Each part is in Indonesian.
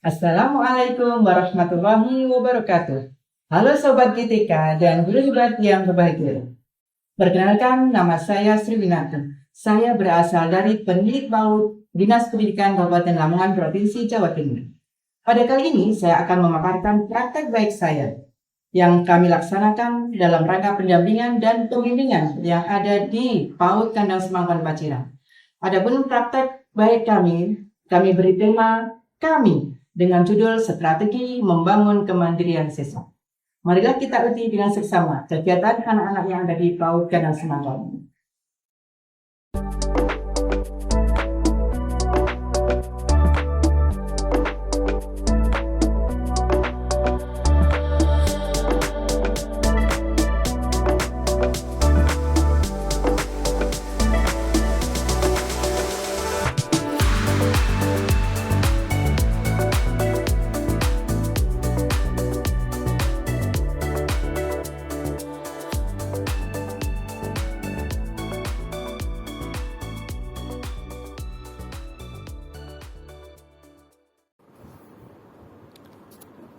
Assalamualaikum warahmatullahi wabarakatuh. Halo Sobat GTK dan guru hebat yang berbahagia. Perkenalkan, nama saya Sri Winati. Saya berasal dari Pendidik PAUD Dinas Pendidikan Kabupaten Lamongan, Provinsi Jawa Timur. Pada kali ini saya akan memaparkan praktek baik saya yang kami laksanakan dalam rangka pendampingan dan pembimbingan yang ada di PAUD Kandang Semangkon Paciran. Adapun praktek baik kami beri tema kami dengan judul Strategi Membangun Kemandirian Siswa. Marilah kita uji dengan seksama kegiatan anak-anak yang ada di PAUD Kandang Semangkon.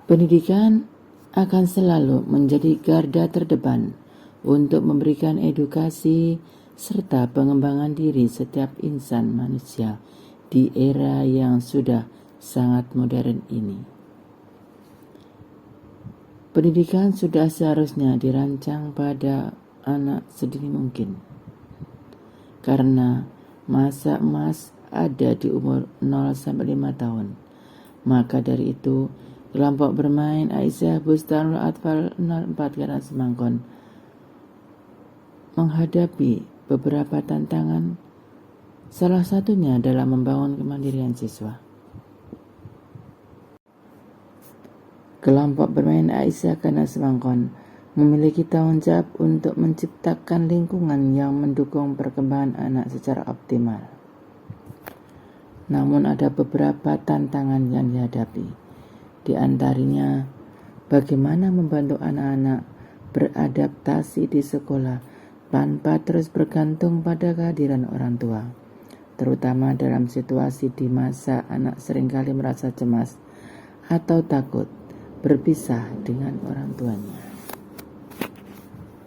Pendidikan akan selalu menjadi garda terdepan untuk memberikan edukasi serta pengembangan diri setiap insan manusia di era yang sudah sangat modern ini. Pendidikan sudah seharusnya dirancang pada anak sedini mungkin, karena masa emas ada di umur 0-5 tahun. Maka dari itu, kelompok bermain Aisyah Bustanul Atfal 04 Kandang Semangkon menghadapi beberapa tantangan, salah satunya adalah membangun kemandirian siswa. Kelompok bermain Aisyah Kandang Semangkon memiliki tanggung jawab untuk menciptakan lingkungan yang mendukung perkembangan anak secara optimal. Namun ada beberapa tantangan yang dihadapi. Di antaranya, bagaimana membantu anak-anak beradaptasi di sekolah tanpa terus bergantung pada kehadiran orang tua, terutama dalam situasi di masa anak seringkali merasa cemas atau takut berpisah dengan orang tuanya.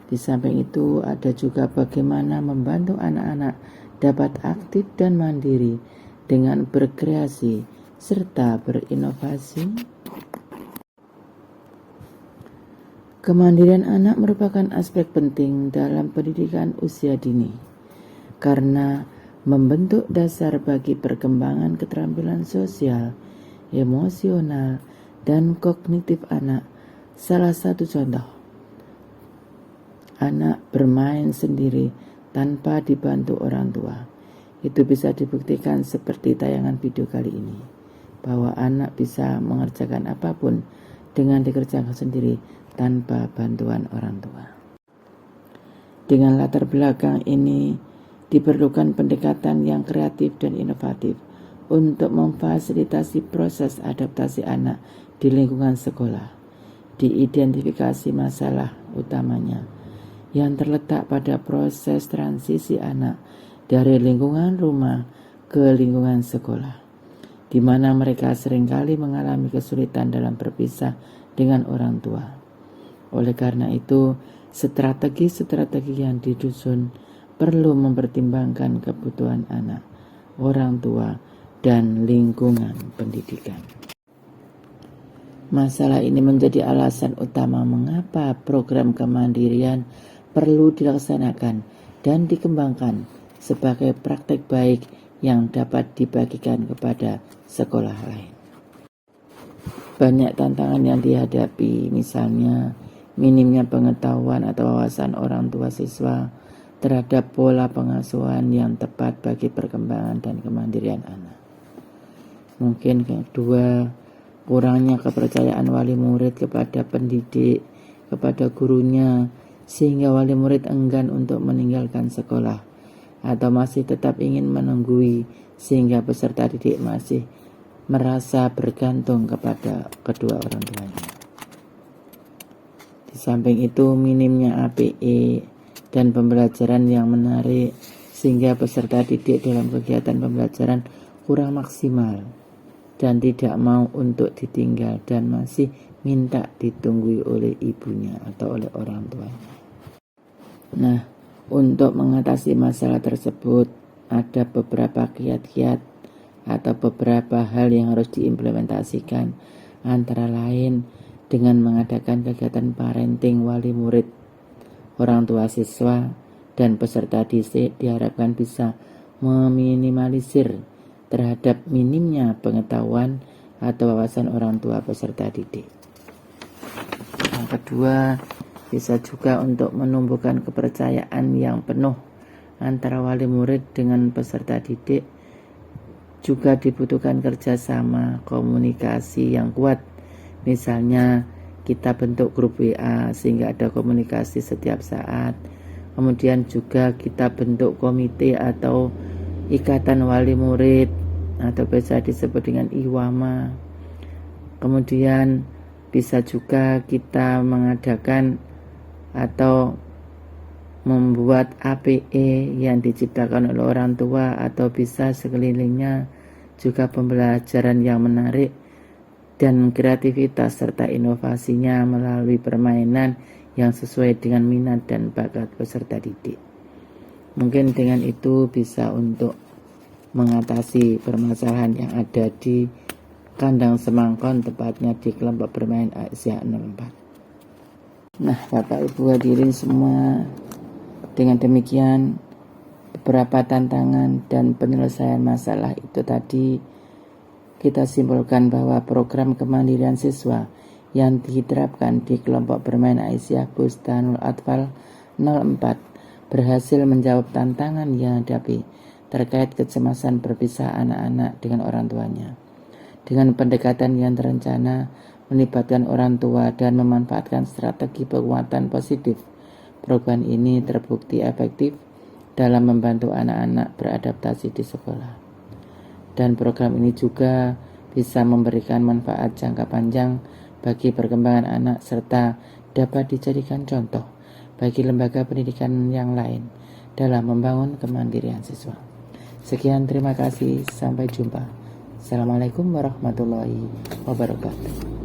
Di samping itu, ada juga bagaimana membantu anak-anak dapat aktif dan mandiri dengan berkreasi serta berinovasi. Kemandirian anak merupakan aspek penting dalam pendidikan usia dini, karena membentuk dasar bagi perkembangan keterampilan sosial, emosional, dan kognitif anak. Salah satu contoh, anak bermain sendiri tanpa dibantu orang tua. Itu bisa dibuktikan seperti tayangan video kali ini, bahwa anak bisa mengerjakan apapun dengan dikerjakan sendiri tanpa bantuan orang tua. Dengan latar belakang ini, diperlukan pendekatan yang kreatif dan inovatif untuk memfasilitasi proses adaptasi anak di lingkungan sekolah. Diidentifikasi masalah utamanya yang terletak pada proses transisi anak dari lingkungan rumah ke lingkungan sekolah, di mana mereka seringkali mengalami kesulitan dalam berpisah dengan orang tua. Oleh karena itu, strategi-strategi yang disusun perlu mempertimbangkan kebutuhan anak, orang tua, dan lingkungan pendidikan. Masalah ini menjadi alasan utama mengapa program kemandirian perlu dilaksanakan dan dikembangkan sebagai praktek baik yang dapat dibagikan kepada sekolah lain. Banyak tantangan yang dihadapi, misalnya minimnya pengetahuan atau wawasan orang tua siswa terhadap pola pengasuhan yang tepat bagi perkembangan dan kemandirian anak. Mungkin kedua, kurangnya kepercayaan wali murid kepada pendidik, kepada gurunya, sehingga wali murid enggan untuk meninggalkan sekolah atau masih tetap ingin menunggui, sehingga peserta didik masih merasa bergantung kepada kedua orang tuanya. Di samping itu, minimnya APE dan pembelajaran yang menarik sehingga peserta didik dalam kegiatan pembelajaran kurang maksimal. dan tidak mau untuk ditinggal dan masih minta ditunggui oleh ibunya atau oleh orang tuanya. Nah, untuk mengatasi masalah tersebut ada beberapa kiat-kiat atau beberapa hal yang harus diimplementasikan, antara lain dengan mengadakan kegiatan parenting wali murid, orang tua siswa, dan peserta didik diharapkan bisa meminimalisir terhadap minimnya pengetahuan atau wawasan orang tua peserta didik. Yang kedua, bisa juga untuk menumbuhkan kepercayaan yang penuh antara wali murid dengan peserta didik. Juga dibutuhkan kerjasama, komunikasi yang kuat. Misalnya kita bentuk grup WA sehingga ada komunikasi setiap saat. Kemudian juga kita bentuk komite atau ikatan wali murid atau biasa disebut dengan IWAMA. Kemudian bisa juga kita mengadakan atau membuat APE yang diciptakan oleh orang tua atau bisa sekelilingnya, juga pembelajaran yang menarik dan kreativitas serta inovasinya melalui permainan yang sesuai dengan minat dan bakat peserta didik. Mungkin dengan itu bisa untuk mengatasi permasalahan yang ada di kandang semangkon, tepatnya di kelompok bermain Aisyah 04. Nah, Bapak Ibu hadirin semua, dengan demikian beberapa tantangan dan penyelesaian masalah itu tadi kita simpulkan bahwa program kemandirian siswa yang diterapkan di kelompok bermain Aisyah Bustanul Atfal 04 berhasil menjawab tantangan yang dihadapi terkait kecemasan berpisah anak-anak dengan orang tuanya. Dengan pendekatan yang terencana, melibatkan orang tua dan memanfaatkan strategi penguatan positif, program ini terbukti efektif dalam membantu anak-anak beradaptasi di sekolah. Dan program ini juga bisa memberikan manfaat jangka panjang bagi perkembangan anak serta dapat dijadikan contoh bagi lembaga pendidikan yang lain dalam membangun kemandirian siswa. Sekian, terima kasih, sampai jumpa. Assalamualaikum warahmatullahi wabarakatuh.